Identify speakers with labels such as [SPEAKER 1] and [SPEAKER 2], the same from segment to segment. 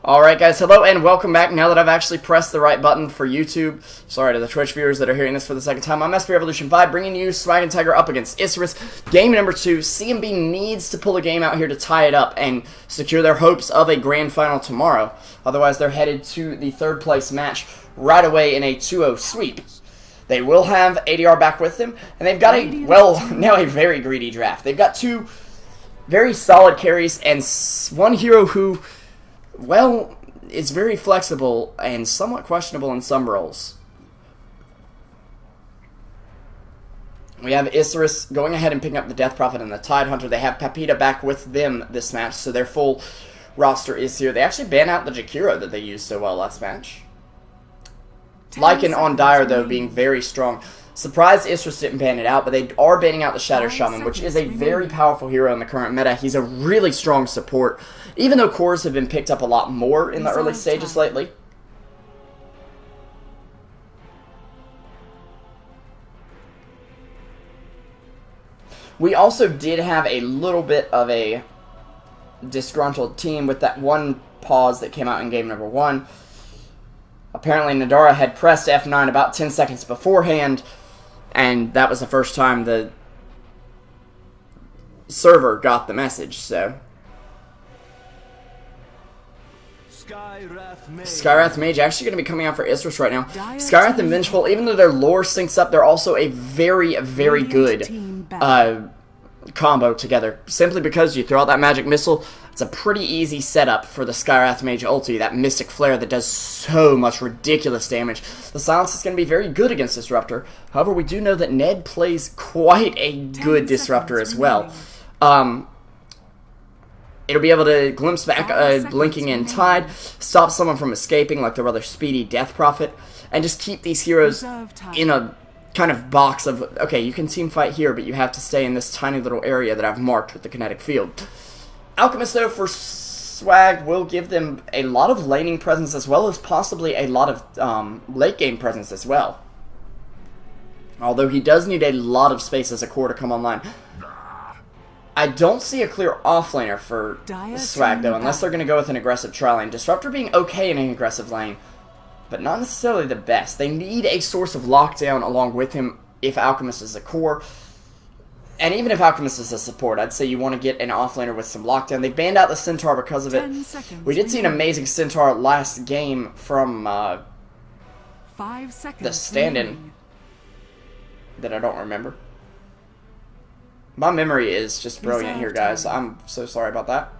[SPEAKER 1] Alright guys, hello and welcome back. Now that I've actually pressed the right button for YouTube, sorry to the Twitch viewers that are hearing this for the second time, I'm SP Revolution 5 bringing you Swag and Tiger up against Isurus. Game number 2, CMB needs to pull a game out here to tie it up and secure their hopes of a grand final tomorrow. Otherwise they're headed to the third place match right away in a 2-0 sweep. They will have ADR back with them, and they've got now a very greedy draft. They've got two very solid carries and one hero who, well, it's very flexible and somewhat questionable in some roles. We have Isurus going ahead and picking up the Death Prophet and the Tide Hunter. They have Papita back with them this match, so their full roster is here. They actually ban out the Jakiro that they used so well last match. Lycan on Dire, though, being very strong. Surprised Isurus didn't ban it out, but they are banning out the Shadow Shaman, which is a very powerful hero in the current meta. He's a really strong support, even though cores have been picked up a lot more in the early stages lately. We also did have a little bit of a disgruntled team with that one pause that came out in game number 1. Apparently Nadara had pressed F9 about 10 seconds beforehand, and that was the first time the server got the message, so. Skywrath Mage actually going to be coming out for Isurus right now. Skywrath and Vengeful, even though their lore syncs up, they're also a very, very good combo together. Simply because you throw out that magic missile, it's a pretty easy setup for the Skywrath Mage ulti, that Mystic Flare that does so much ridiculous damage. The silence is going to be very good against Disruptor. However, we do know that Ned plays quite a good Disruptor as well. It'll be able to glimpse back a Blinking in Tide, stop someone from escaping like the rather speedy Death Prophet, and just keep these heroes in a kind of box of, okay, you can team fight here, but you have to stay in this tiny little area that I've marked with the kinetic field. Alchemist, though, for swag, will give them a lot of laning presence as well as possibly a lot of late game presence as well. Although he does need a lot of space as a core to come online. I don't see a clear offlaner for swag, though, unless they're going to go with an aggressive tri-lane. Disruptor being okay in an aggressive lane, but not necessarily the best. They need a source of lockdown along with him if Alchemist is a core. And even if Alchemist is a support, I'd say you want to get an offlaner with some lockdown. They banned out the Centaur because of it. We did see an amazing Centaur last game from the stand-in that I don't remember. My memory is just brilliant here, guys. I'm so sorry about that.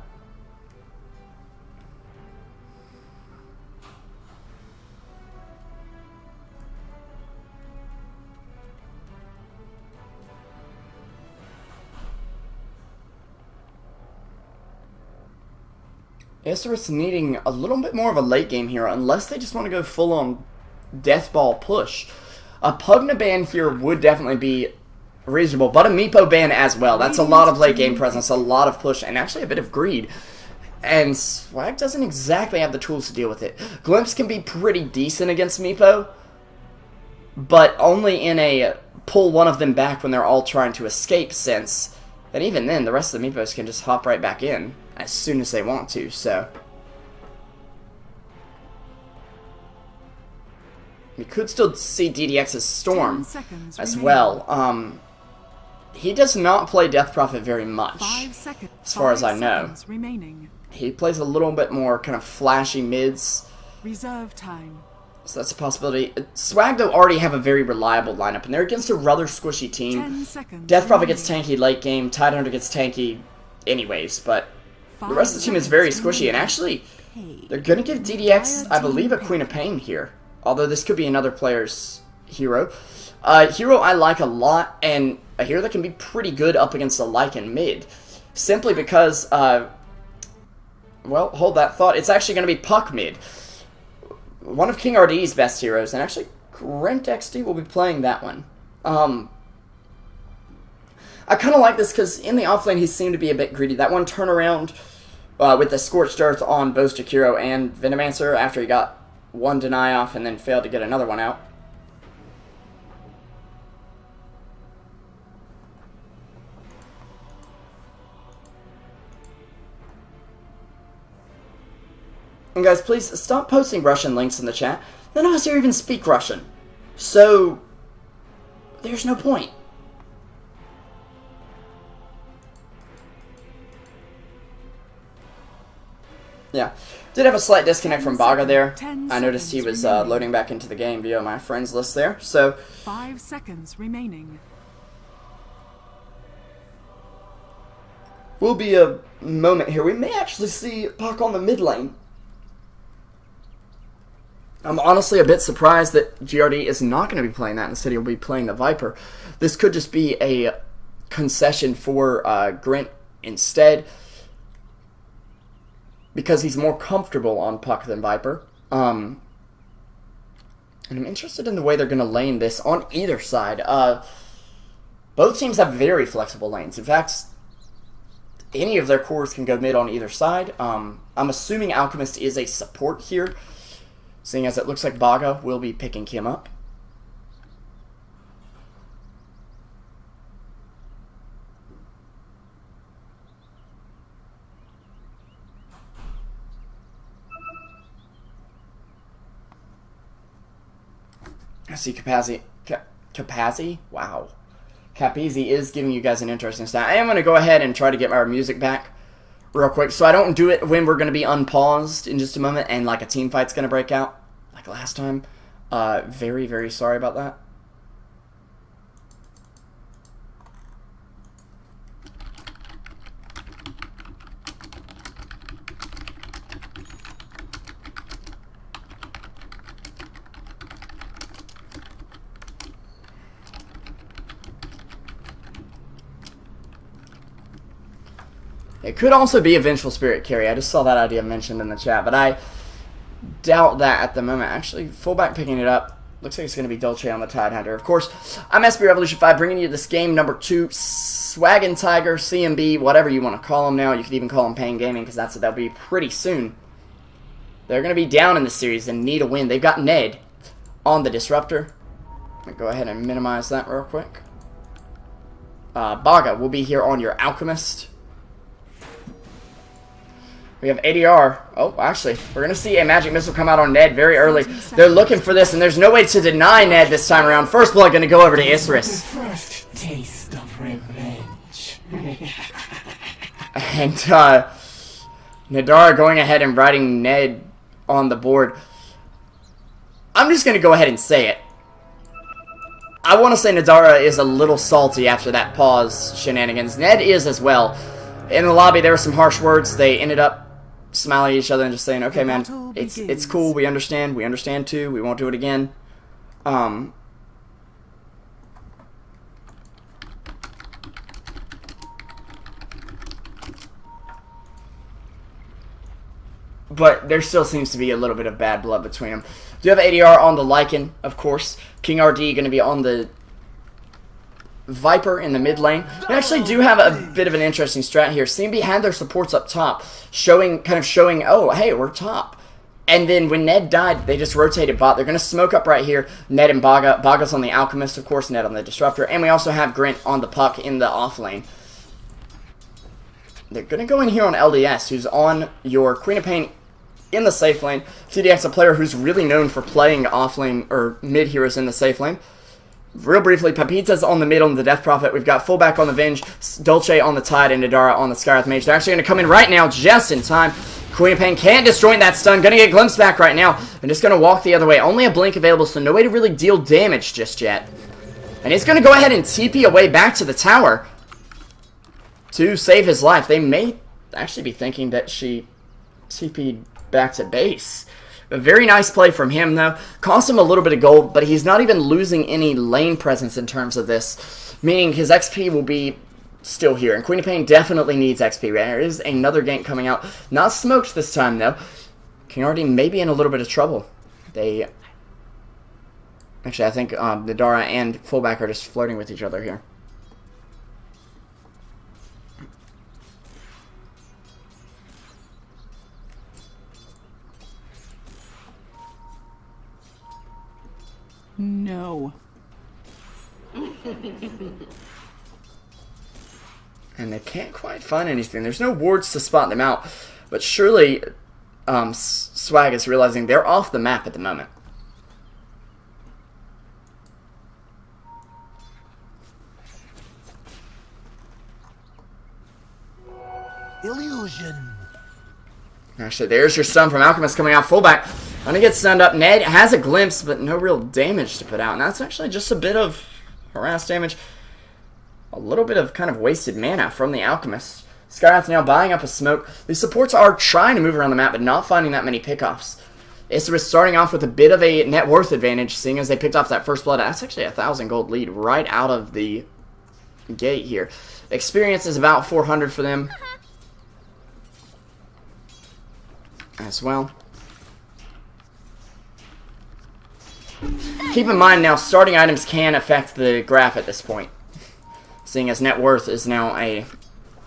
[SPEAKER 1] Isurus needing a little bit more of a late game hero, unless they just want to go full on Death Ball push. A Pugna ban here would definitely be reasonable, but a Meepo ban as well. That's a lot of late game presence, a lot of push, and actually a bit of greed. And Swag doesn't exactly have the tools to deal with it. Glimpse can be pretty decent against Meepo, but only in a pull one of them back when they're all trying to escape sense. And even then, the rest of the Meepos can just hop right back in as soon as they want to, so. We could still see DDX's Storm as well. He does not play Death Prophet very much, as far as I know. He plays a little bit more kind of flashy mids.
[SPEAKER 2] Reserve time.
[SPEAKER 1] So that's a possibility. Swag, though, already have a very reliable lineup, and they're against a rather squishy team. Death Prophet gets tanky late game, Tide Hunter gets tanky anyways, but the rest of the team is very squishy, and actually, they're going to give DDX, I believe, a Queen of Pain here. Although this could be another player's hero. Hero I like a lot, and a hero that can be pretty good up against a Lycan mid. Simply because, well, hold that thought, it's actually going to be Puck mid. One of King RD's best heroes, and actually Rent XD will be playing that one. I kind of like this because in the offlane he seemed to be a bit greedy. That one turnaround with the Scorched Earth on both Jakiro and Venomancer after he got one deny off and then failed to get another one out. And guys, please stop posting Russian links in the chat. None of us here even speak Russian. So, there's no point. Yeah. Did have a slight disconnect from Baga there. I noticed he was loading back into the game via my friends list there. So
[SPEAKER 2] 5 seconds remaining.
[SPEAKER 1] Will be a moment here. We may actually see Puck on the mid lane. I'm honestly a bit surprised that GRD is not going to be playing that. Instead, he'll be playing the Viper. This could just be a concession for Grint instead, because he's more comfortable on Puck than Viper. And I'm interested in the way they're going to lane this on either side. Both teams have very flexible lanes. In fact, any of their cores can go mid on either side. I'm assuming Alchemist is a support here, seeing as it looks like Baga will be picking him up. I see Capazzi? Wow. Capizzi is giving you guys an interesting stat. I am going to go ahead and try to get our music back real quick, so I don't do it when we're going to be unpaused in just a moment and like a team fight's going to break out like last time. Very, very sorry about that. It could also be a Vengeful Spirit carry. I just saw that idea mentioned in the chat, but I doubt that at the moment. Actually, fullback picking it up. Looks like it's going to be Dolce on the Tidehunter. Of course, I'm SB Revolution 5 bringing you this game number 2. Swaggin' Tiger, CMB, whatever you want to call them now. You could even call them Pain Gaming because that's what they'll be pretty soon. They're going to be down in the series and need a win. They've got Ned on the Disruptor. Let me go ahead and minimize that real quick. Baga will be here on your Alchemist. We have ADR. Oh, actually, we're going to see a Magic Missile come out on Ned very early. They're looking for this, and there's no way to deny Ned this time around. First blood going to go over to Isurus.
[SPEAKER 3] First taste of revenge.
[SPEAKER 1] And Nadara going ahead and riding Ned on the board. I'm just going to go ahead and say it. I want to say Nadara is a little salty after that pause shenanigans. Ned is as well. In the lobby, there were some harsh words. They ended up smiling at each other and just saying, okay, man, it's cool. We understand too. We won't do it again. But there still seems to be a little bit of bad blood between them. Do you have ADR on the Lycan, of course. King RD going to be on the Viper in the mid lane. We actually do have a bit of an interesting strat here. CMB had their supports up top, showing, oh, hey, we're top. And then when Ned died, they just rotated bot. They're going to smoke up right here. Ned and Baga. Baga's on the Alchemist, of course, Ned on the Disruptor. And we also have Grint on the Puck in the off lane. They're going to go in here on LDS, who's on your Queen of Pain in the safe lane. TDX, a player who's really known for playing off lane, or mid heroes in the safe lane. Real briefly, Papita's on the mid on the Death Prophet. We've got fullback on the Venge, Dolce on the Tide, and Nadara on the Skywrath Mage. They're actually going to come in right now, just in time. Queen of Pain can't disjoint that stun. Going to get glimpsed back right now. And just going to walk the other way. Only a blink available, so no way to really deal damage just yet. And he's going to go ahead and TP away back to the tower to save his life. They may actually be thinking that she TP'd back to base. A very nice play from him, though. Cost him a little bit of gold, but he's not even losing any lane presence in terms of this, meaning his XP will be still here. And Queen of Pain definitely needs XP. There is another gank coming out. Not smoked this time, though. King RD may be in a little bit of trouble. Actually, I think Nadara and fullback are just flirting with each other here.
[SPEAKER 2] No.
[SPEAKER 1] And they can't quite find anything. There's no wards to spot them out. But surely, Swag is realizing they're off the map at the moment.
[SPEAKER 3] Illusion.
[SPEAKER 1] Actually, there's your stun from Alchemist coming out fullback. Gonna get stunned up. Ned has a glimpse, but no real damage to put out. And that's actually just a bit of harass damage. A little bit of kind of wasted mana from the Alchemist. Skyrath's now buying up a smoke. The supports are trying to move around the map, but not finding that many pickoffs. Isurus starting off with a bit of a net worth advantage, seeing as they picked off that first blood. That's actually a 1,000 gold lead right out of the gate here. Experience is about 400 for them as well. Keep in mind now, starting items can affect the graph at this point, seeing as net worth is now a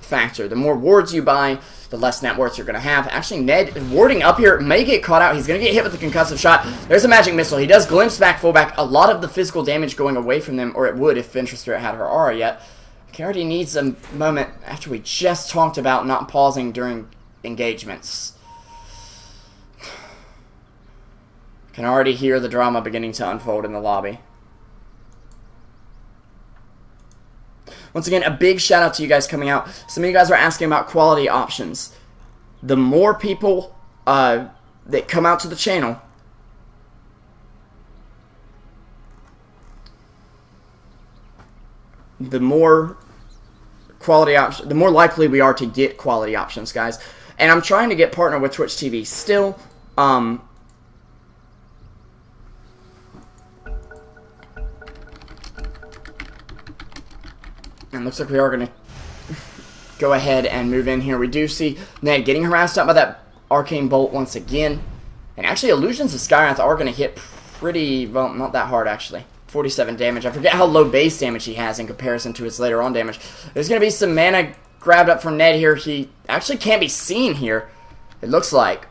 [SPEAKER 1] factor. The more wards you buy, the less net worth you're going to have. Actually, Ned warding up here may get caught out. He's going to get hit with the concussive shot. There's a magic missile. He does glimpse back fullback. A lot of the physical damage going away from them, or it would if Venture Spirit had her aura yet. Carity needs a moment after we just talked about not pausing during engagements. Can already hear the drama beginning to unfold in the lobby. Once again, a big shout out to you guys coming out. Some of you guys were asking about quality options. The more people that come out to the channel, the more quality options, the more likely we are to get quality options, guys. And I'm trying to get partner with Twitch TV still. And looks like we are going to go ahead and move in here. We do see Ned getting harassed up by that arcane bolt once again. And actually, illusions of Skyrath are going to hit pretty, well, not that hard actually. 47 damage. I forget how low base damage he has in comparison to his later on damage. There's going to be some mana grabbed up from Ned here. He actually can't be seen here, it looks like.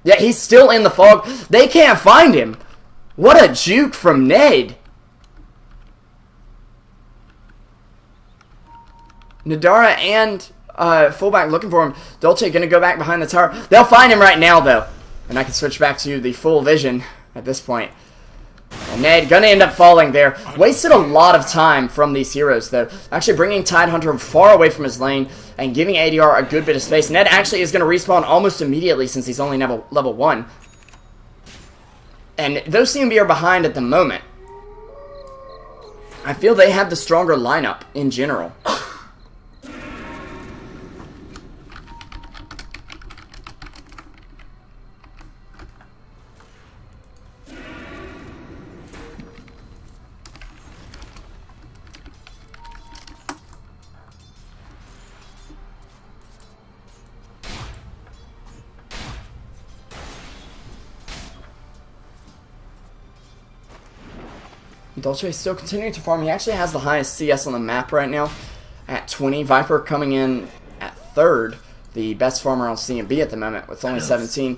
[SPEAKER 1] Yeah, he's still in the fog. They can't find him. What a juke from Ned. Nadara and fullback looking for him. Dolce going to go back behind the tower. They'll find him right now, though. And I can switch back to the full vision at this point. And Ned going to end up falling there. Wasted a lot of time from these heroes, though. Actually bringing Tidehunter far away from his lane and giving ADR a good bit of space. Ned actually is going to respawn almost immediately since he's only level 1. And those CMB are behind at the moment. I feel they have the stronger lineup in general. Dolce is still continuing to farm. He actually has the highest CS on the map right now at 20. Viper coming in at 3rd, the best farmer on CMB at the moment with only 17.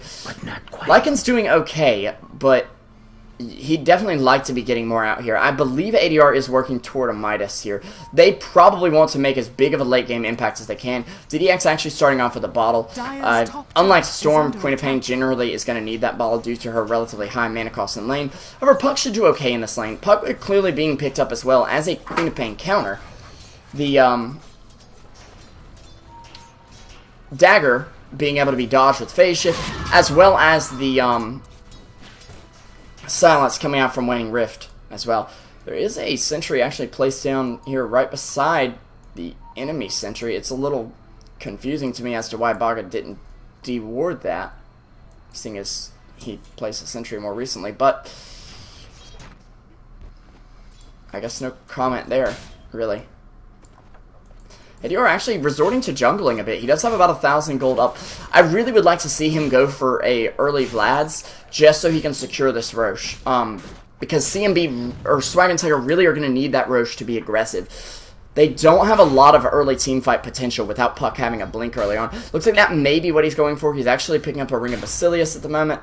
[SPEAKER 1] Lycan's doing okay, but he'd definitely like to be getting more out here. I believe ADR is working toward a Midas here. They probably want to make as big of a late game impact as they can. DDX actually starting off with a bottle. Unlike Storm, Queen of Pain generally is going to need that bottle due to her relatively high mana cost in lane. However, Puck should do okay in this lane. Puck clearly being picked up as well as a Queen of Pain counter. The dagger being able to be dodged with phase shift, as well as the silence coming out from Waning Rift as well. There is a sentry actually placed down here right beside the enemy sentry. It's a little confusing to me as to why Baga didn't deward that, seeing as he placed a sentry more recently, but I guess no comment there, really. ADR actually resorting to jungling a bit. He does have about 1,000 gold up. I really would like to see him go for a early Vlad's just so he can secure this Roche. Because CMB or Swag and Tiger really are going to need that Roche to be aggressive. They don't have a lot of early teamfight potential without Puck having a blink early on. Looks like that may be what he's going for. He's actually picking up a Ring of Basilius at the moment.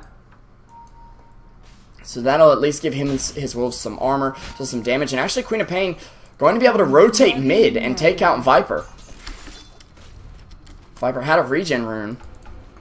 [SPEAKER 1] So that'll at least give him his wolves some armor, so some damage. And actually Queen of Pain going to be able to rotate mid and take out Viper. Viper had a regen rune.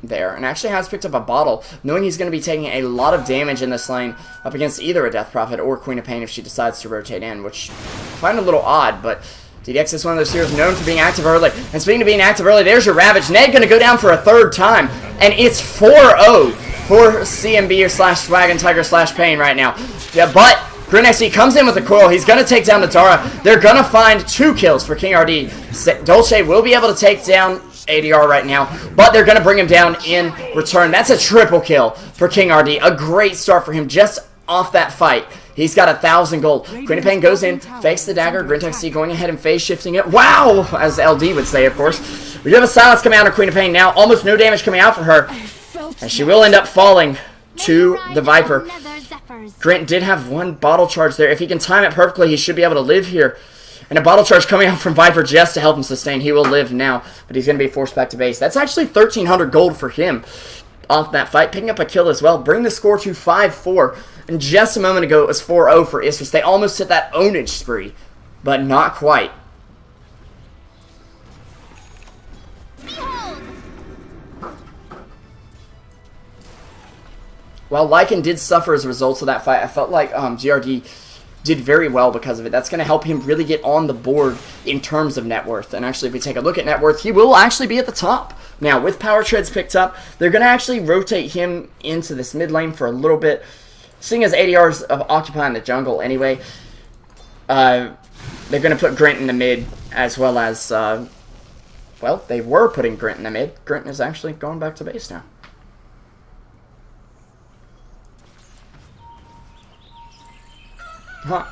[SPEAKER 1] there, and actually has picked up a bottle, knowing he's going to be taking a lot of damage in this lane up against either a Death Prophet or Queen of Pain if she decides to rotate in, which I find a little odd, but DDX is one of those heroes known for being active early. And speaking of being active early, there's your Ravage. Ned going to go down for a third time, and it's 4-0 for CMB or slash Swag and Tiger slash Pain right now. Yeah, but GrintXD comes in with a coil. He's going to take down the Tara. They're going to find 2 kills for King RD. Dolce will be able to take down ADR right now, but they're going to bring him down in return. That's a triple kill for King RD. A great start for him just off that fight. He's got 1,000 gold. Queen of Pain goes in, fakes the dagger. GrintXD going ahead and phase shifting it. Wow! As LD would say, of course. We do have a silence coming out of Queen of Pain now. Almost no damage coming out for her. And she will end up falling to the Viper. Grint did have 1 bottle charge there. If he can time it perfectly, he should be able to live here. And a bottle charge coming out from Viper just to help him sustain. He will live now, but he's going to be forced back to base. That's actually 1,300 gold for him off that fight. Picking up a kill as well. Bring the score to 5-4. And just a moment ago, it was 4-0 for Isurus. They almost hit that ownage spree, but not quite. While Lycan did suffer as a result of that fight, I felt like GRD did very well because of it. That's going to help him really get on the board in terms of net worth. And actually, if we take a look at net worth, he will actually be at the top. Now, with Power Treads picked up, they're going to actually rotate him into this mid lane for a little bit. Seeing as ADR's occupying the jungle anyway, they're going to put Grint in the mid as well as, well, they were putting Grint in the mid. Grint is actually going back to base now. Huh.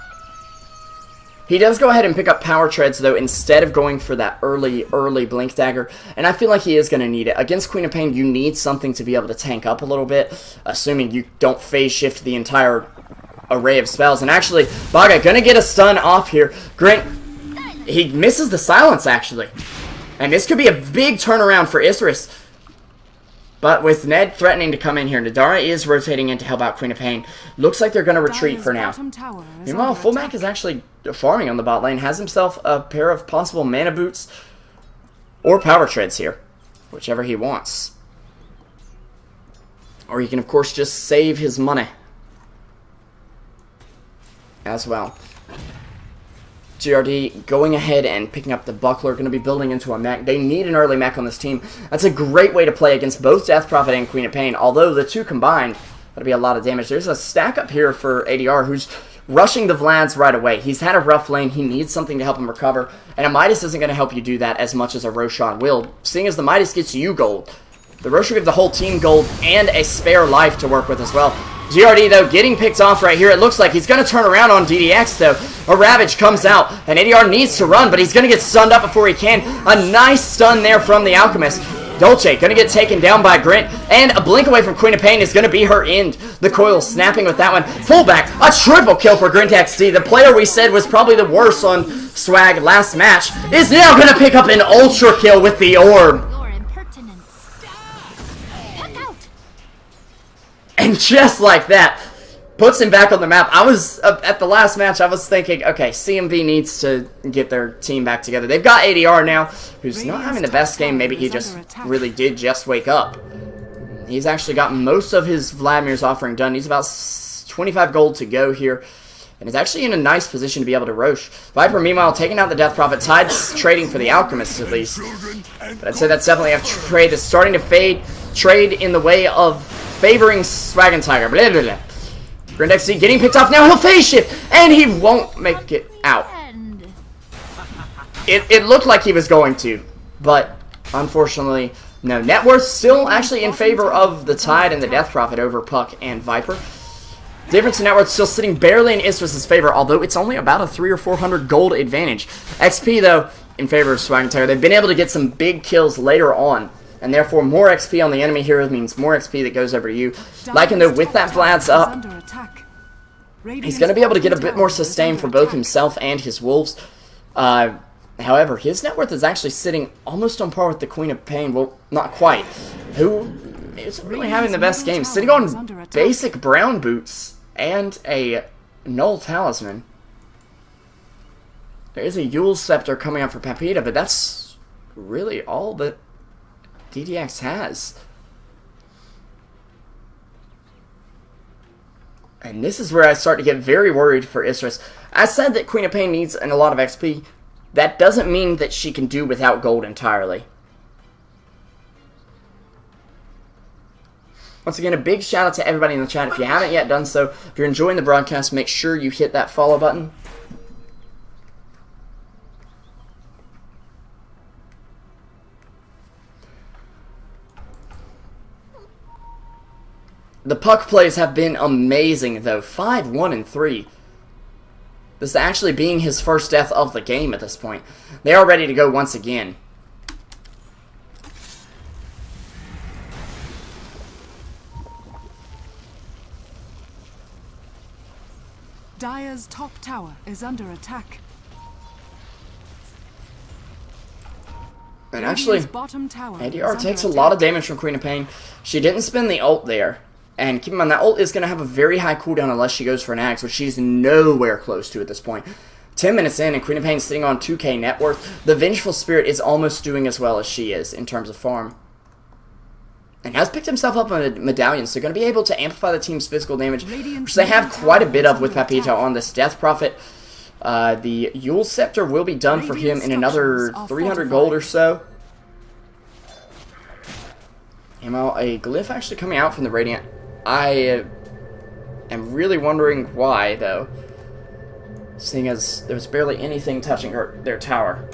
[SPEAKER 1] He does go ahead and pick up Power Treads, though, instead of going for that early Blink Dagger. And I feel like he is going to need it. Against Queen of Pain, you need something to be able to tank up a little bit, assuming you don't phase shift the entire array of spells. And actually, Baga going to get a stun off here. Grint, he misses the silence, actually. And this could be a big turnaround for Isurus. But with Ned threatening to come in here, Nadara is rotating in to help out Queen of Pain. Looks like they're going to retreat for now. Meanwhile, Fullback is actually farming on the bot lane. Has himself a pair of possible mana boots or Power Treads here. Whichever he wants. Or he can, of course, just save his money as well. GRD going ahead and picking up the Buckler, going to be building into a mech. They need an early mech on this team. That's a great way to play against both Death Prophet and Queen of Pain, although the two combined, that'll be a lot of damage. There's a stack up here for ADR who's rushing the Vlads right away. He's had a rough lane. He needs something to help him recover, and a Midas isn't going to help you do that as much as a Roshan will, seeing as the Midas gets you gold. The Roshan gives the whole team gold and a spare life to work with as well. GRD, though, getting picked off right here. It looks like he's going to turn around on DDX, though. A Ravage comes out, and ADR needs to run, but he's going to get stunned up before he can. A nice stun there from the Alchemist. Dolce going to get taken down by Grint, and a blink away from Queen of Pain is going to be her end. The coil snapping with that one. Fullback, a triple kill for GrintXD. The player we said was probably the worst on Swag last match is now going to pick up an ultra kill with the orb. And just like that, puts him back on the map. I was, at the last match, I was thinking, okay, CMB needs to get their team back together. They've got ADR now, who's not having the best game. Maybe he just really did just wake up. He's actually got most of his Vladimir's offering done. He's about 25 gold to go here. And is actually in a nice position to be able to Roche. Viper, meanwhile, taking out the Death Prophet. Tide's trading for the Alchemist, at least. But I'd say that's definitely a trade that's starting to fade. Trade in the way of favoring Swag and Tiger. Blah, blah, blah. GrintXD getting picked off. Now he'll phase shift. And he won't make it out. It looked like he was going to. But, unfortunately, no. Net worth still actually in favor of the Tide and the Death Prophet over Puck and Viper. Difference in net worth still sitting barely in Isurus' favor, although it's only about a 300 or 400 gold advantage. XP, though, in favor of Swag and Tiger. They've been able to get some big kills later on. And therefore, more XP on the enemy hero means more XP that goes over to you. Lycan, though, with that Vlad's up, he's going to be able to get a bit more sustain for both himself and his wolves. However, his net worth is actually sitting almost on par with the Queen of Pain. Well, not quite. Who isn't really having the best game. Sitting on basic brown boots and a null talisman. There is a Yule Scepter coming up for Papita, but that's really all that DDX has. And this is where I start to get very worried for Isurus. I said that Queen of Pain needs a lot of XP. That doesn't mean that she can do without gold entirely. Once again, a big shout out to everybody in the chat. If you haven't yet done so, if you're enjoying the broadcast, make sure you hit that follow button. The puck plays have been amazing, though. 5-1 and 3. This actually being his first death of the game at this point. They are ready to go once again.
[SPEAKER 2] Dire's top tower is under attack.
[SPEAKER 1] And actually,
[SPEAKER 2] bottom tower
[SPEAKER 1] ADR takes a lot of damage from Queen of Pain. She didn't spend the ult there. And keep in mind, that ult is going to have a very high cooldown unless she goes for an axe, which she's nowhere close to at this point. 10 minutes in, and Queen of Pain sitting on 2k net worth. The Vengeful Spirit is almost doing as well as she is in terms of farm. And has picked himself up a medallion, so going to be able to amplify the team's physical damage, which they have quite a bit of with Pepito on this Death Prophet. The Yule Scepter will be done for him in another 300 gold or so. Ammo, a glyph actually coming out from the Radiant. I am really wondering why, though, seeing as there's barely anything touching their tower.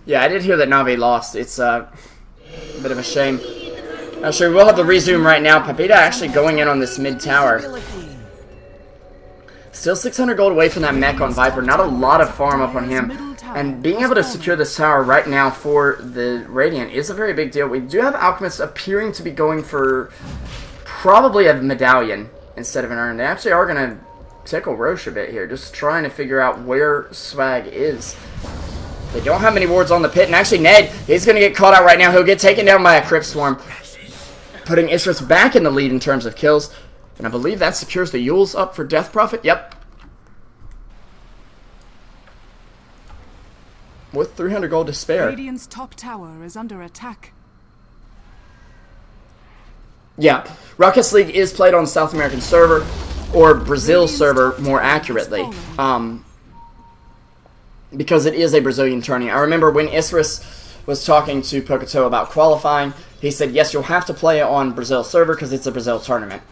[SPEAKER 1] Yeah, I did hear that Na'Vi lost. It's a bit of a shame. Not sure, we'll have to resume right now. Pepita actually going in on this mid tower. Still 600 gold away from that mech on Viper. Not a lot of farm up on him. And being able to secure this tower right now for the Radiant is a very big deal. We do have Alchemists appearing to be going for probably a medallion instead of an urn. They actually are going to tickle Roche a bit here, just trying to figure out where Swag is. They don't have many wards on the pit, and actually Ned is going to get caught out right now. He'll get taken down by a Crypt Swarm, putting Isurus back in the lead in terms of kills. And I believe that secures the Yules up for Death Prophet. Yep. With 300 gold to spare.
[SPEAKER 2] Radiant's top tower is under attack.
[SPEAKER 1] Yeah, Rocketz League is played on South American server, or Brazil server more accurately. Because it is a Brazilian tourney. I remember when Isurus was talking to Pocato about qualifying, he said, yes, you'll have to play on Brazil server because it's a Brazil tournament.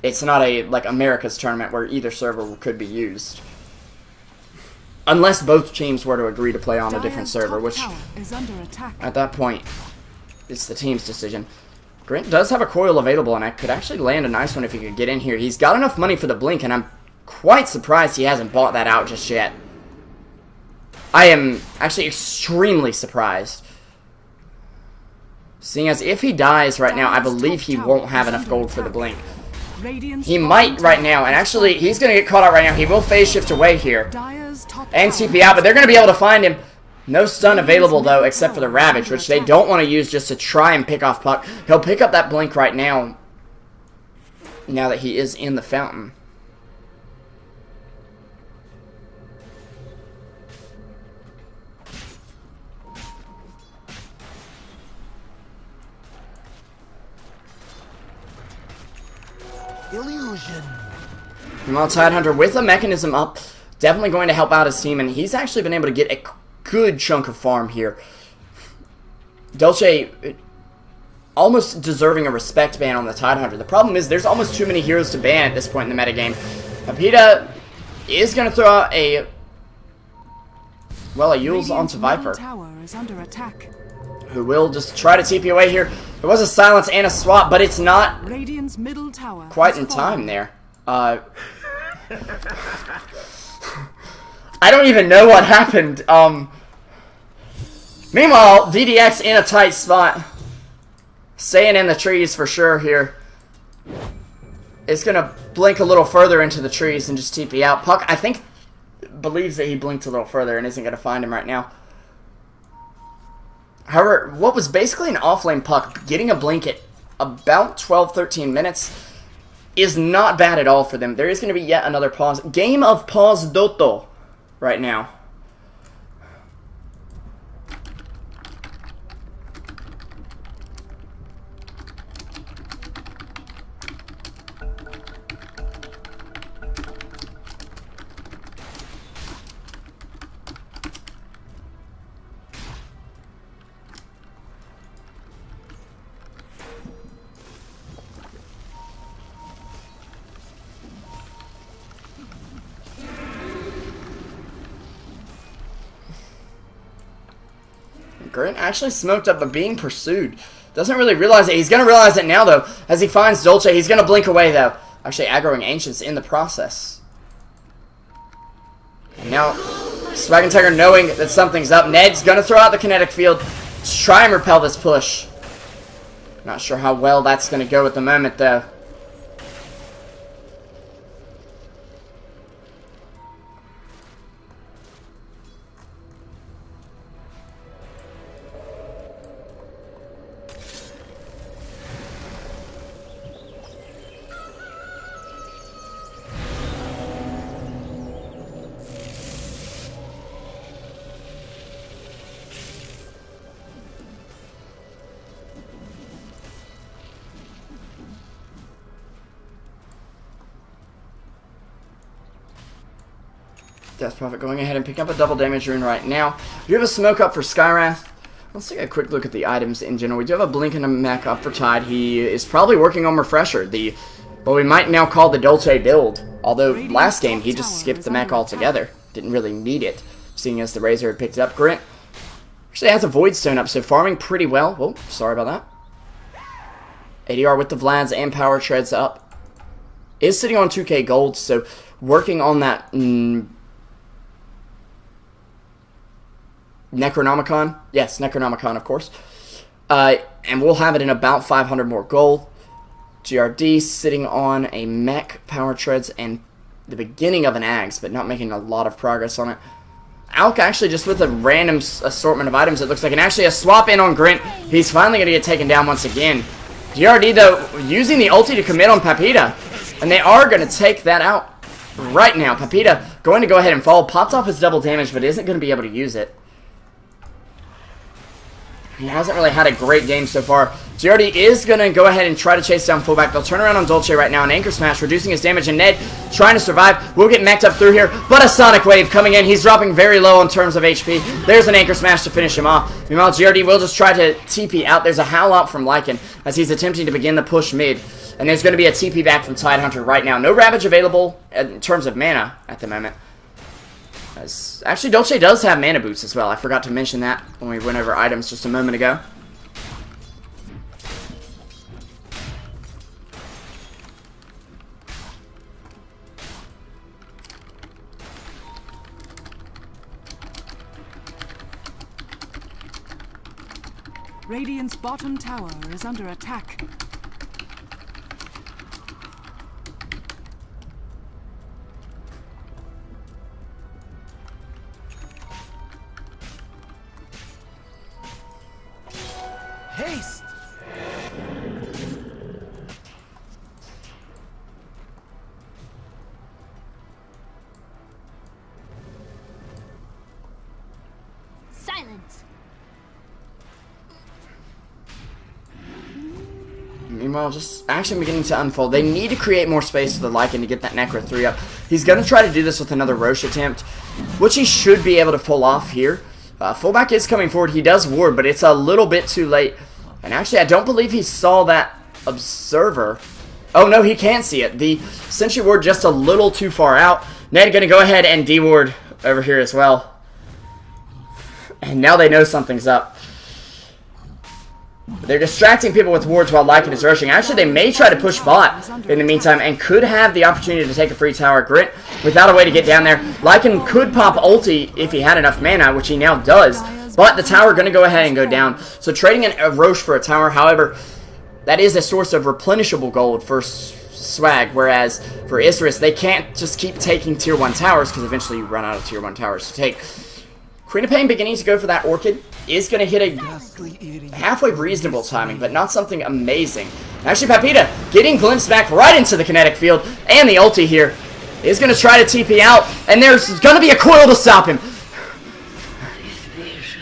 [SPEAKER 1] It's not a, like, America's tournament where either server could be used. Unless both teams were to agree to play on a different server, which, at that point, it's the team's decision. Grant does have a coil available, and I could actually land a nice one if he could get in here. He's got enough money for the blink, and I'm quite surprised he hasn't bought that out just yet. I am actually extremely surprised. Seeing as if he dies right now, I believe he won't have enough gold for the blink. He might right now, and actually, he's going to get caught out right now. He will phase shift away here and TP out, but they're going to be able to find him. No stun available, though, except for the Ravage, which they don't want to use just to try and pick off Puck. He'll pick up that blink right now, now that he is in the fountain.
[SPEAKER 3] Illusion.
[SPEAKER 1] Well, Tidehunter with a mechanism up, definitely going to help out his team, and he's actually been able to get a good chunk of farm here. Dolce almost deserving a respect ban on the Tidehunter. The problem is there's almost too many heroes to ban at this point in the metagame. Pepita is going to throw out a... well, a Yule's
[SPEAKER 2] Radiant's
[SPEAKER 1] onto
[SPEAKER 2] middle
[SPEAKER 1] Viper,
[SPEAKER 2] tower is under attack.
[SPEAKER 1] who will just try to TP away here. There was a silence and a swap, but it's not
[SPEAKER 2] Radiant's middle tower
[SPEAKER 1] quite
[SPEAKER 2] has
[SPEAKER 1] in
[SPEAKER 2] fallen.
[SPEAKER 1] time there. I don't even know what happened. Meanwhile, DDX in a tight spot. Staying in the trees for sure here. It's going to blink a little further into the trees and just TP out. Puck, I think, believes that he blinked a little further and isn't going to find him right now. However, what was basically an off-lane Puck, getting a blink at about 12-13 minutes is not bad at all for them. There is going to be yet another pause. Game of Pause Doto right now. Grant actually smoked up, but being pursued. Doesn't really realize it. He's going to realize it now, though. As he finds Dolce, he's going to blink away, though. Actually aggroing Ancients in the process. And now, Swag and Tiger knowing that something's up. Ned's going to throw out the kinetic field to try and repel this push. Not sure how well that's going to go at the moment, though. Death Prophet going ahead and picking up a double damage rune right now. We have a smoke up for Skywrath. Let's take a quick look at the items in general. We do have a blink and a mech up for Tide. He is probably working on Refresher, the what we might now call the Dolce build. Although last game he just skipped the mech altogether. Didn't really need it, seeing as the Razor had picked it up. Grint actually has a Void Stone up, so farming pretty well. Oh, sorry about that. ADR with the Vlads and Power Treads up. Is sitting on 2k gold, so working on that... Necronomicon. Yes, Necronomicon, of course. And we'll have it in about 500 more gold. GRD sitting on a mech, Power Treads, and the beginning of an Axe, but not making a lot of progress on it. Alk actually just with a random assortment of items, it looks like, and actually a swap in on Grint. He's finally going to get taken down once again. GRD, though, using the ulti to commit on Papita, and they are going to take that out right now. Papita going to go ahead and fall. Popped off his double damage, but isn't going to be able to use it. He hasn't really had a great game so far. GRD is going to go ahead and try to chase down fullback. They'll turn around on Dolce right now. An Anchor Smash, reducing his damage. And Ned trying to survive. Will get mech'd up through here. But a Sonic Wave coming in. He's dropping very low in terms of HP. There's an Anchor Smash to finish him off. Meanwhile, GRD will just try to TP out. There's a Howl out from Lycan as he's attempting to begin the push mid. And there's going to be a TP back from Tidehunter right now. No Ravage available in terms of mana at the moment. Actually, Dolce does have mana boots as well. I forgot to mention that when we went over items just a moment ago.
[SPEAKER 2] Radiant's bottom tower is under attack.
[SPEAKER 3] Haste!
[SPEAKER 4] Silence.
[SPEAKER 1] Meanwhile, just action beginning to unfold. They need to create more space for the Lycan to get that Necro 3 up. He's going to try to do this with another Roche attempt, which he should be able to pull off here. Fullback is coming forward. He does ward, but it's a little bit too late. And actually, I don't believe he saw that Observer. Oh no, he can't see it. The Sentry Ward just a little too far out. Ned gonna go ahead and D-Ward over here as well. And now they know something's up. They're distracting people with wards while Lycan is rushing. Actually, they may try to push bot in the meantime and could have the opportunity to take a free tower. Grit, without a way to get down there. Lycan could pop ulti if he had enough mana, which he now does. But the tower going to go ahead and go down. So trading a Roche for a tower, however, that is a source of replenishable gold for Swag. Whereas for Isurus, they can't just keep taking tier 1 towers because eventually you run out of tier 1 towers to take. Queen of Pain beginning to go for that Orchid is going to hit a halfway reasonable timing, but not something amazing. Actually, Papita getting glimpsed back right into the kinetic field, and the ulti here is going to try to TP out, and there's going to be a coil to stop him.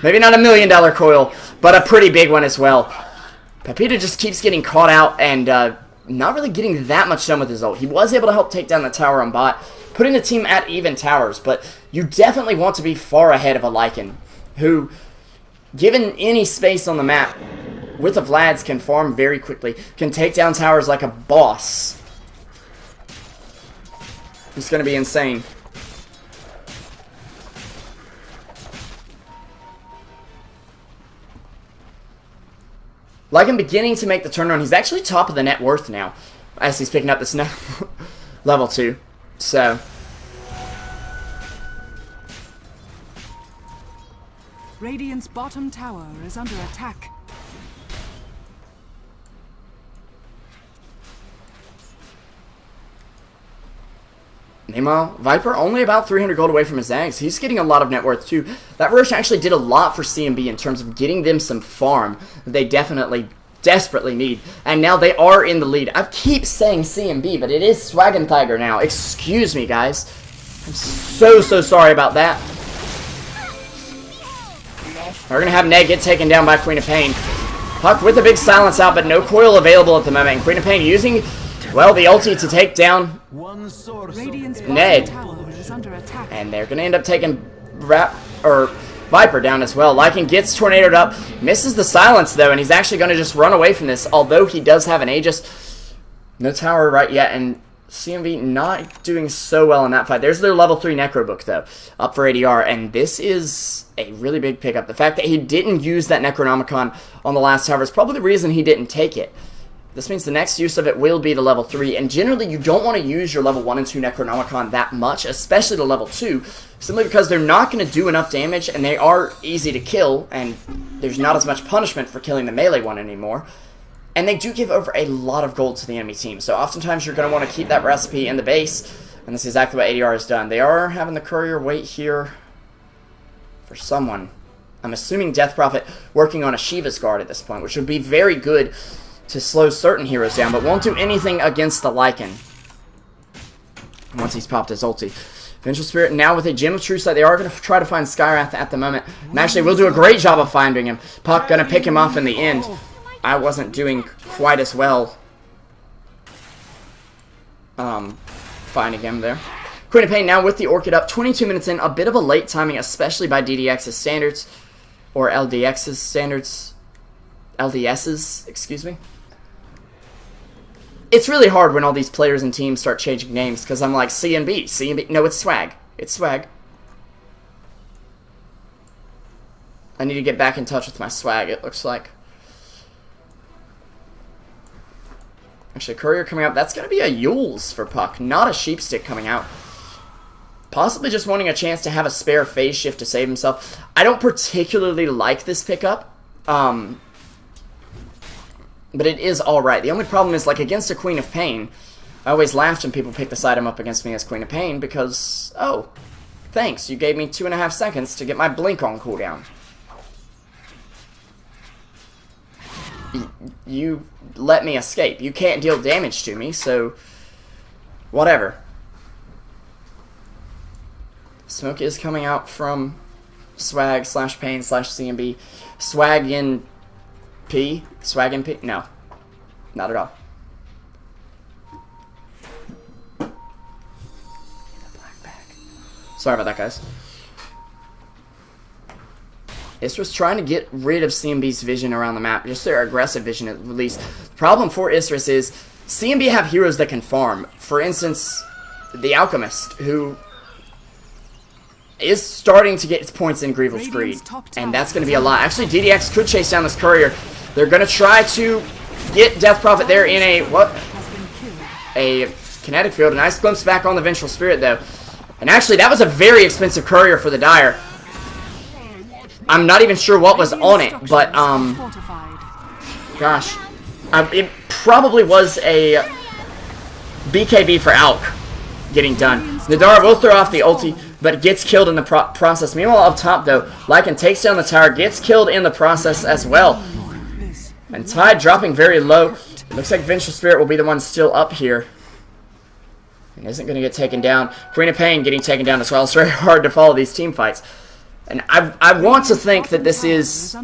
[SPEAKER 1] Maybe not $1 million coil, but a pretty big one as well. Papita just keeps getting caught out and not really getting that much done with his ult. He was able to help take down the tower on bot, putting the team at even towers, but you definitely want to be far ahead of a Lycan, who, given any space on the map, with the Vlads can farm very quickly, can take down towers like a boss. It's going to be insane. Lycan beginning to make the turnaround. He's actually top of the net worth now, as he's picking up this level 2. So,
[SPEAKER 2] Radiant's bottom tower is under attack.
[SPEAKER 1] meanwhile, Viper only about 300 gold away from his Zags. He's getting a lot of net worth too. That Roche actually did a lot for CMB in terms of getting them some farm that they desperately need. And now they are in the lead. I keep saying CMB, but it is Swagentiger now. Excuse me, guys. I'm so sorry about that. We're going to have Ned get taken down by Queen of Pain. Puck with a big silence out, but no coil available at the moment. And Queen of Pain using, well, the ulti to take down Ned. And they're going to end up taking Viper down as well. Lycan gets tornadoed up, misses the silence though, and he's actually going to just run away from this, although he does have an Aegis. No tower right yet, and CMV not doing so well in that fight. There's their level 3 Necro Book though, up for ADR, and this is a really big pickup. The fact that he didn't use that Necronomicon on the last tower is probably the reason he didn't take it. This means the next use of it will be the level 3, and generally you don't want to use your level 1 and 2 Necronomicon that much, especially the level 2, simply because they're not going to do enough damage, and they are easy to kill, and there's not as much punishment for killing the melee one anymore. And they do give over a lot of gold to the enemy team, so oftentimes you're going to want to keep that recipe in the base, and this is exactly what ADR has done. They are having the courier wait here for someone. I'm assuming Death Prophet working on a Shiva's Guard at this point, which would be very good to slow certain heroes down, but won't do anything against the Lycan once he's popped his ulti. Vengeful Spirit now with a Gem of True Sight. They are going to try to find Skywrath at the moment, and actually will do a great job of finding him. Puck going to pick him off in the end. I wasn't doing quite as well finding him there. Queen of Pain now with the Orchid up, 22 minutes in. A bit of a late timing, especially by DDX's standards, or LDX's standards. LDS's, excuse me. It's really hard when all these players and teams start changing names, because I'm like, CMB, no, it's Swag. It's Swag. I need to get back in touch with my Swag, it looks like. Actually, Courier coming up, that's going to be a Yules for Puck, not a Sheepstick coming out. Possibly just wanting a chance to have a spare phase shift to save himself. I don't particularly like this pickup, but it is alright. The only problem is, like, against a Queen of Pain, I always laughed when people pick this item up against me as Queen of Pain because, oh, thanks, you gave me 2.5 seconds to get my Blink on cooldown. You let me escape. You can't deal damage to me, so whatever. Smoke is coming out from Swag / Pain / CMB. Swag in P? Swag in P? No. Not at all. Sorry about that, guys. Isurus trying to get rid of CMB's vision around the map, just their aggressive vision at least. The problem for Isurus is CMB have heroes that can farm. For instance, the Alchemist, who is starting to get its points in Grievel's Greed. And that's going to be a lot. Actually, DDX could chase down this courier. They're going to try to get Death Prophet there in a, what? A kinetic field. A nice glimpse back on the Vengeful Spirit, though. And actually, that was a very expensive courier for the Dire. I'm not even sure what was on it, but, gosh. It probably was a BKB for Alk getting done. Nadara will throw off the ulti, but gets killed in the process. Meanwhile, up top, though, Lycan takes down the tower, gets killed in the process as well. And Tide dropping very low. It looks like Vengeful Spirit will be the one still up here. And isn't going to get taken down. Queen of Pain getting taken down as well. It's very hard to follow these team fights. And I want to think that this is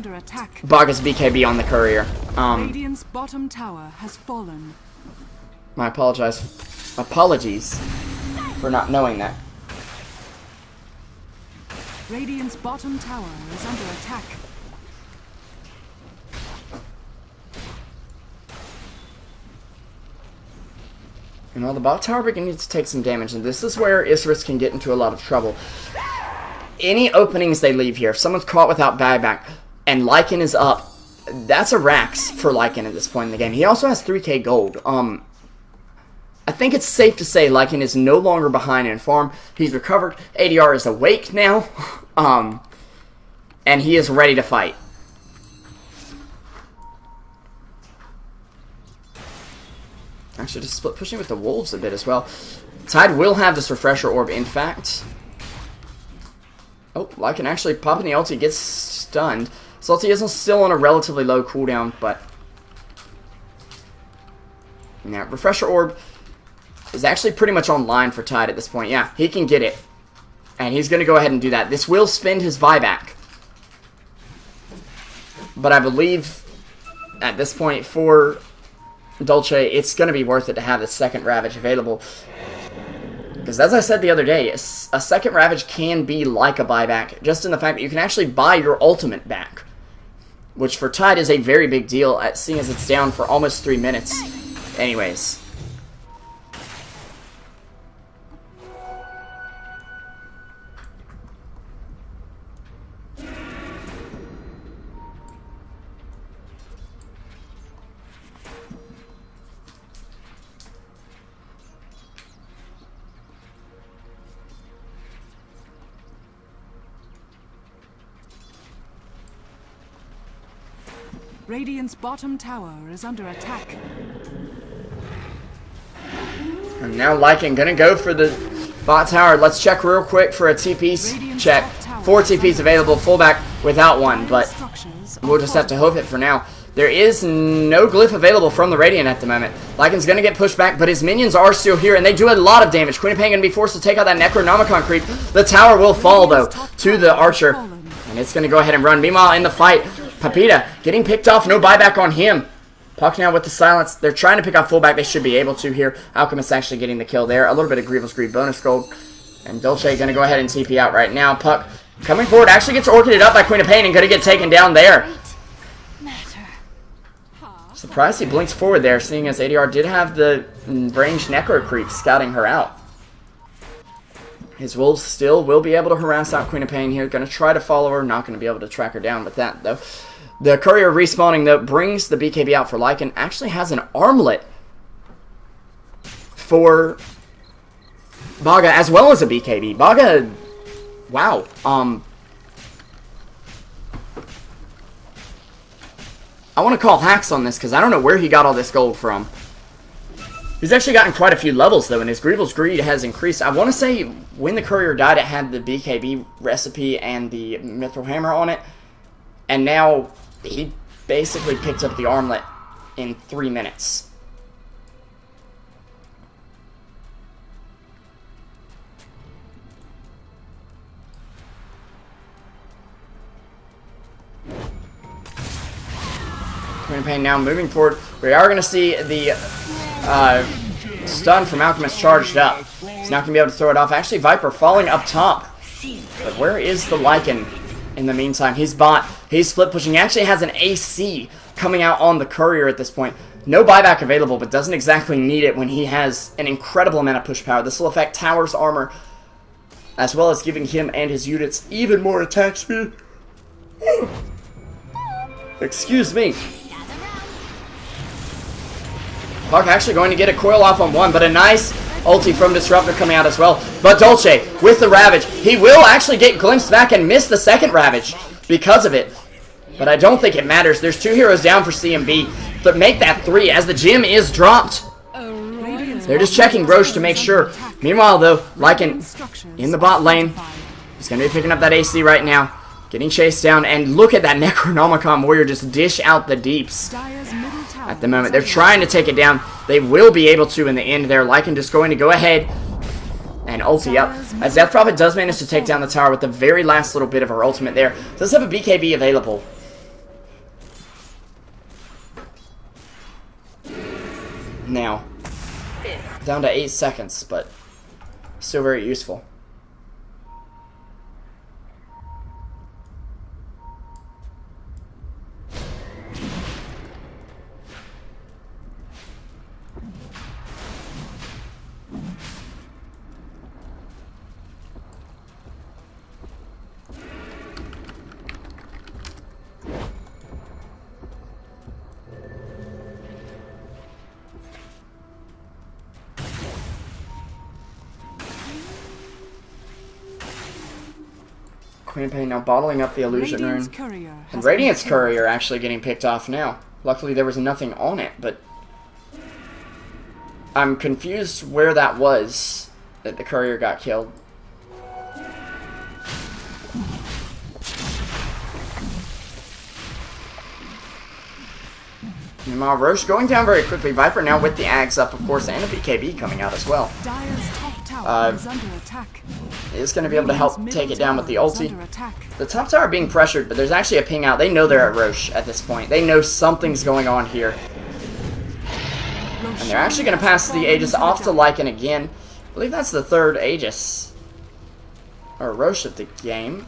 [SPEAKER 1] Baga's BKB on the courier.
[SPEAKER 2] Radiant's bottom tower has fallen.
[SPEAKER 1] My apologies for not knowing that.
[SPEAKER 2] Radiant's bottom tower is under attack.
[SPEAKER 1] You know, the bot tower beginning to take some damage, and this is where Isurus can get into a lot of trouble. Any openings they leave here, if someone's caught without buyback, and Lycan is up, that's a Rax for Lycan at this point in the game. He also has 3k gold. I think it's safe to say Lycan is no longer behind in farm. He's recovered. ADR is awake now. And he is ready to fight. Actually, just split pushing with the Wolves a bit as well. Tide will have this Refresher Orb, in fact. Oh, Lycan actually popping the ulti, gets stunned. His ulti is still on a relatively low cooldown, but... yeah, Refresher Orb is actually pretty much online for Tide at this point. Yeah, he can get it. And he's going to go ahead and do that. This will spend his buyback. But I believe at this point for Dolce, it's going to be worth it to have the second Ravage available. Because as I said the other day, a second Ravage can be like a buyback, just in the fact that you can actually buy your ultimate back. Which for Tide is a very big deal, seeing as it's down for almost 3 minutes. Anyways.
[SPEAKER 2] Radiant's bottom tower is under attack.
[SPEAKER 1] And now Lycan gonna go for the bot tower. Let's check real quick for a TP check. 4 TPs available, fullback without one, but we'll just have to hope it for now. There is no glyph available from the Radiant at the moment. Lycan's gonna get pushed back, but his minions are still here, and they do a lot of damage. Queen of Pain gonna be forced to take out that Necronomicon creep. The tower will fall, though, to the Archer, and it's gonna go ahead and run. Meanwhile, in the fight, Papita getting picked off, no buyback on him. Puck now with the silence. They're trying to pick off fullback. They should be able to here. Alchemist actually getting the kill there. A little bit of Grievel's Greed bonus gold. And Dolce going to go ahead and TP out right now. Puck coming forward. Actually gets orchided up by Queen of Pain and going to get taken down there. Surprised he blinks forward there, seeing as ADR did have the ranged Necro creep scouting her out. His Wolves still will be able to harass out Queen of Pain here. Going to try to follow her. Not going to be able to track her down with that, though. The courier respawning, though, brings the BKB out for Lycan. Actually has an armlet for Baga, as well as a BKB. Baga, wow. I want to call hacks on this, because I don't know where he got all this gold from. He's actually gotten quite a few levels, though, and his Grievel's Greed has increased. I want to say when the courier died, it had the BKB recipe and the Mithril Hammer on it. And now he basically picked up the armlet in 3 minutes. Queen of Pain now moving forward. We are going to see the stun from Alchemist charged up. He's not going to be able to throw it off. Actually, Viper falling up top. But where is the Lycan in the meantime? He's bot. He's split pushing. He actually has an AC coming out on the courier at this point. No buyback available, but doesn't exactly need it when he has an incredible amount of push power. This will affect Tower's armor, as well as giving him and his units even more attack speed. Excuse me. Puck actually going to get a coil off on one, but a nice ulti from Disruptor coming out as well. But Dolce with the Ravage. He will actually get glimpsed back and miss the second Ravage because of it. But I don't think it matters. There's 2 heroes down for CMB. But make that 3 as the gem is dropped. They're just checking Roche to make sure. Meanwhile, though, Lycan in the bot lane. He's going to be picking up that AC right now. Getting chased down. And look at that Necronomicon warrior just dish out the deeps. At the moment, they're trying to take it down. They will be able to in the end there. Lycan just going to go ahead and ulti up. As Death Prophet does manage to take down the tower with the very last little bit of her ultimate there. Does have a BKB available. Now, down to 8 seconds, but still very useful. Queen Pain now bottling up the illusion rune. And Radiance Courier actually getting picked off now. Luckily there was nothing on it, but I'm confused where that was that the courier got killed. Meanwhile, Roche going down very quickly. Viper now with the Ags up, of course, and a BKB coming out as well. Is going to be able to help take it down with the ulti. The top tower being pressured, but there's actually a ping out. They know they're at Roche at this point. They know something's going on here. And they're actually going to pass the Aegis off to Lycan again. I believe that's the 3rd Aegis. Or Roche of the game.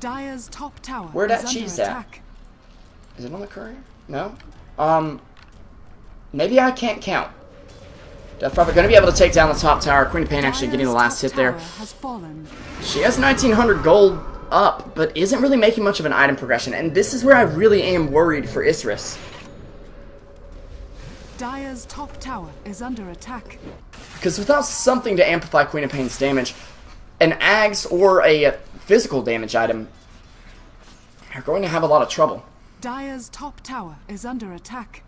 [SPEAKER 1] Where'd that cheese at? Is it on the courier? No? Maybe I can't count. Death Prophet going to be able to take down the top tower. Queen of Pain actually getting the last hit there. She has 1900 gold up, but isn't really making much of an item progression. And this is where I really am worried for Isurus.
[SPEAKER 2] Dire's top tower is under attack.
[SPEAKER 1] Because without something to amplify Queen of Pain's damage, an Ags or a physical damage item are going to have a lot of trouble.
[SPEAKER 2] Dire's top tower is under attack.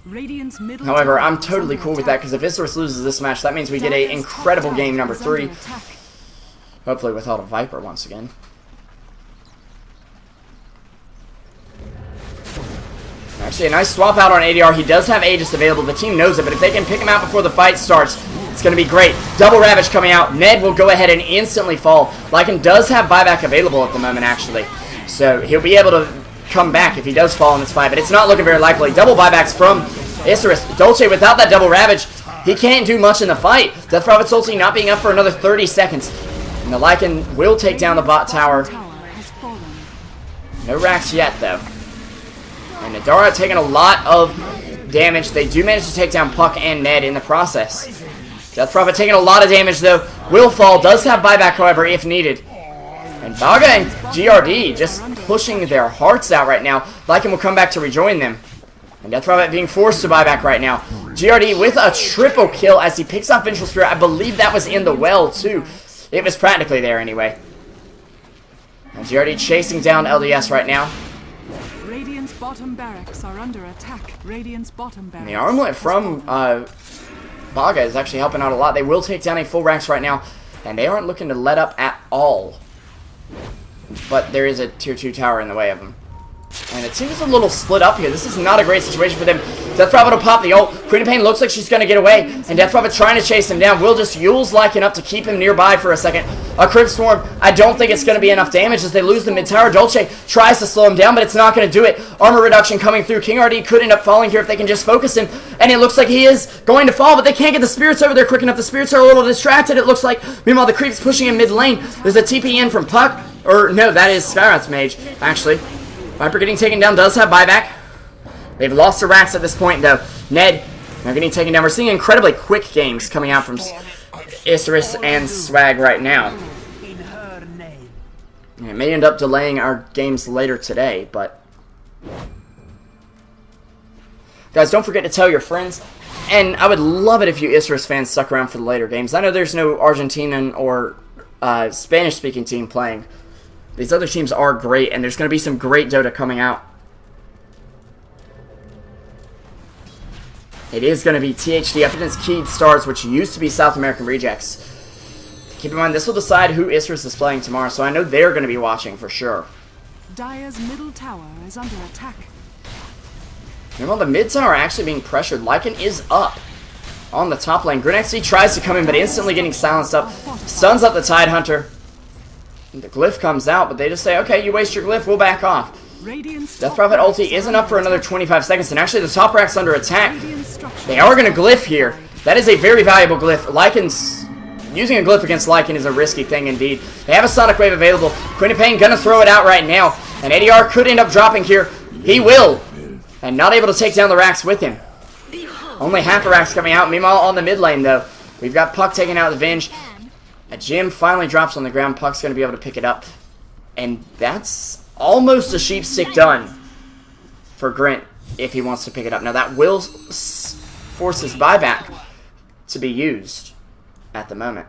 [SPEAKER 2] Radiant's middle
[SPEAKER 1] However, I'm totally cool with that because if Isurus loses this match, that means we get an incredible game number 3. Hopefully without a Viper once again. Actually, a nice swap out on ADR. He does have Aegis available. The team knows it, but if they can pick him out before the fight starts, it's going to be great. Double Ravage coming out. Ned will go ahead and instantly fall. Lycan does have buyback available at the moment, actually. So he'll be able to come back if he does fall in this fight, but it's not looking very likely. Double buybacks from Isurus. Dolce, without that double Ravage, he can't do much in the fight. Death Prophet's ulti not being up for another 30 seconds. And the Lycan will take down the bot tower. No racks yet, though. And Nadara taking a lot of damage. They do manage to take down Puck and Ned in the process. Death Prophet taking a lot of damage, though. Will fall. Does have buyback, however, if needed. And Baga and GRD just pushing their hearts out right now. Lycan will come back to rejoin them. And Death Prophet being forced to buy back right now. GRD with a triple kill as he picks up Vengeful Spirit. I believe that was in the well, too. It was practically there, anyway. And GRD chasing down LDS right now.
[SPEAKER 2] Radiant's bottom barracks are under attack. Radiant's bottom barracks.
[SPEAKER 1] And the armlet from Baga is actually helping out a lot. They will take down a full ranks right now. And they aren't looking to let up at all. But there is a tier 2 tower in the way of them. And it seems a little split up here. This is not a great situation for them. Death Prophet will pop the ult. Queen of Pain looks like she's going to get away. And Death Prophet trying to chase him down. Will just Yule's Lycan up to keep him nearby for a second. A Crypt Swarm. I don't think it's going to be enough damage as they lose the mid-tower. Dolce tries to slow him down, but it's not going to do it. Armor reduction coming through. King RD could end up falling here if they can just focus him. And it looks like he is going to fall, but they can't get the spirits over there quick enough. The spirits are a little distracted, it looks like. Meanwhile, the creep's pushing him mid-lane. There's a TP in from Puck. Or, no, that is Skyrath's mage, actually. Viper getting taken down does have buyback. They've lost to Rax at this point, though. Ned, now getting taken down. We're seeing incredibly quick games coming out from Isurus and Swag right now. It may end up delaying our games later today, but... Guys, don't forget to tell your friends. And I would love it if you Isurus fans stuck around for the later games. I know there's no Argentinian or Spanish-speaking team playing. These other teams are great, and there's going to be some great Dota coming out. It is going to be THD up against Keyed Stars, which used to be South American Rejects. Keep in mind, this will decide who Isurus is playing tomorrow, so I know they're going to be watching for sure.
[SPEAKER 2] Dire's middle tower is under attack.
[SPEAKER 1] Meanwhile, the mid tower actually being pressured. Lycan is up on the top lane. Grenexy tries to come in, but instantly getting silenced up. Stuns up the Tidehunter. The glyph comes out, but they just say, okay, you waste your glyph, we'll back off. Death Prophet ulti isn't up for another 25 seconds, and actually the top rack's under attack. They are going to glyph here. That is a very valuable glyph. Lycan's... Using a glyph against Lycan is a risky thing indeed. They have a Sonic Wave available. Queen of Pain going to throw it out right now. And ADR could end up dropping here. He will. And not able to take down the racks with him. Only half a rack's coming out. Meanwhile, on the mid lane, though, we've got Puck taking out the Venge. A Jim finally drops on the ground. Puck's going to be able to pick it up. And that's almost a sheep stick done for Grint if he wants to pick it up. Now, that will force his buyback to be used at the moment.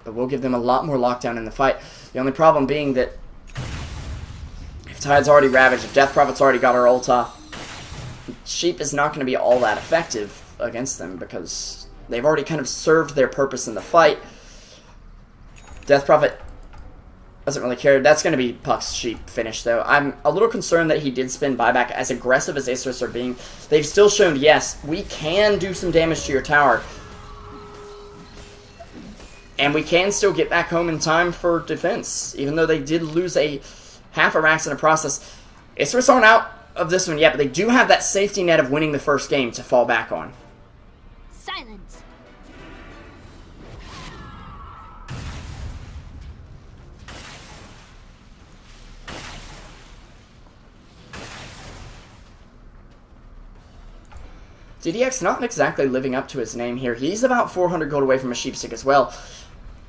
[SPEAKER 1] But we'll give them a lot more lockdown in the fight. The only problem being that if Tide's already ravaged, if Death Prophet's already got our ult off, Sheep is not going to be all that effective against them because they've already kind of served their purpose in the fight. Death Prophet doesn't really care. That's going to be Puck's Sheep finish, though. I'm a little concerned that he did spin buyback. As aggressive as Isurus are being, they've still shown, yes, we can do some damage to your tower. And we can still get back home in time for defense, even though they did lose a half a racks in the process. Isurus aren't out of this one yet, but they do have that safety net of winning the first game to fall back on.
[SPEAKER 4] Silence.
[SPEAKER 1] DDX not exactly living up to his name here. He's about 400 gold away from a sheepstick as well.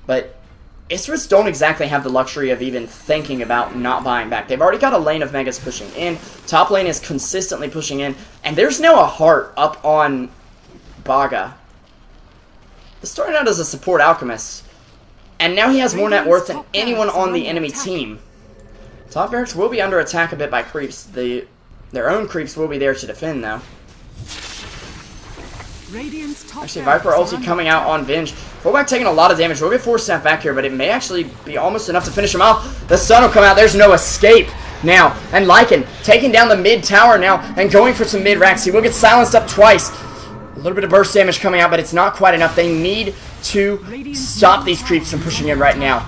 [SPEAKER 1] But Isurus don't exactly have the luxury of even thinking about not buying back. They've already got a lane of Megas pushing in. Top lane is consistently pushing in. And there's now a heart up on Baga. He's starting out as a support alchemist. And now he has more net worth than anyone on the enemy team. Top barracks will be under attack a bit by creeps. Their own creeps will be there to defend, though. Actually, Viper ulti coming out on Venge. Fullback taking a lot of damage. We'll get 4 snap back here, but it may actually be almost enough to finish him off. The stun will come out. There's no escape now. And Lycan taking down the mid tower now and going for some mid racks. He will get silenced up twice. A little bit of burst damage coming out, but it's not quite enough. They need to stop these creeps from pushing in right now.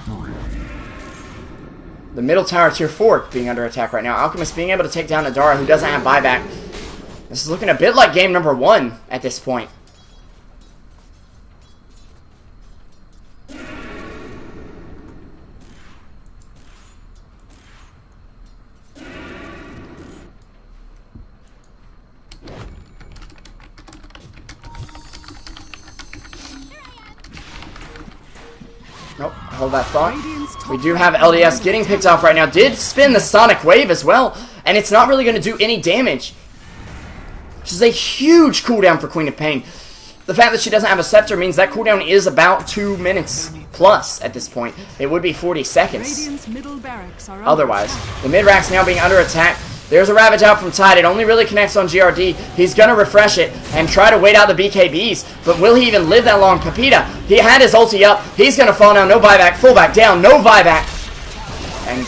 [SPEAKER 1] The middle tower, tier 4, being under attack right now. Alchemist being able to take down Adara, who doesn't have buyback. This is looking a bit like game number 1 at this point. Nope, hold that thought. We do have LDS getting picked off right now. Did spin the Sonic Wave as well, and it's not really going to do any damage. Which is a huge cooldown for Queen of Pain. The fact that she doesn't have a scepter means that cooldown is about 2 minutes plus at this point. It would be 40 seconds. Otherwise, the mid-rack's now being under attack. There's a Ravage out from Tide. It only really connects on GRD. He's going to refresh it and try to wait out the BKBs. But will he even live that long? Pepita, he had his ulti up. He's going to fall now. No buyback. Fullback down. No buyback. And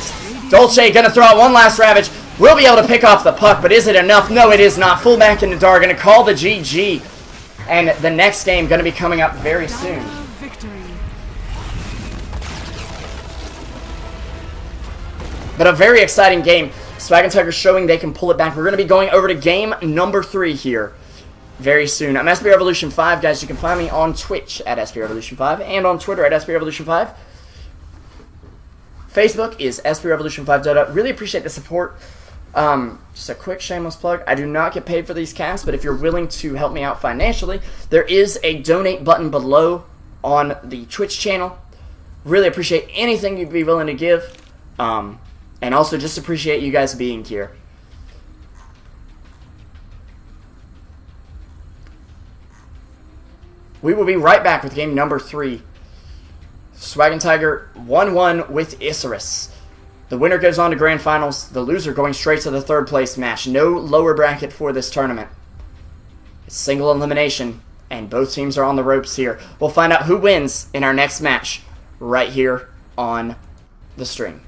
[SPEAKER 1] Dolce going to throw out one last Ravage. Will be able to pick off the puck, but is it enough? No, it is not. Fullback in the dark. Going to call the GG. And the next game going to be coming up very soon. But a very exciting game. Swag and Tiger showing they can pull it back. We're going to be going over to game number 3 here very soon. I'm SB Revolution 5, guys. You can find me on Twitch at SB Revolution 5 and on Twitter at SB Revolution 5. Facebook is SPRevolution5 Really appreciate the support. Just a quick shameless plug. I do not get paid for these casts, but if you're willing to help me out financially, there is a donate button below on the Twitch channel. Really appreciate anything you'd be willing to give. And also just appreciate you guys being here. We will be right back with game number 3. Swaggin' Tiger 1-1 with Isurus. The winner goes on to Grand Finals. The loser going straight to the 3rd place match. No lower bracket for this tournament. It's single elimination, and both teams are on the ropes here. We'll find out who wins in our next match right here on the stream.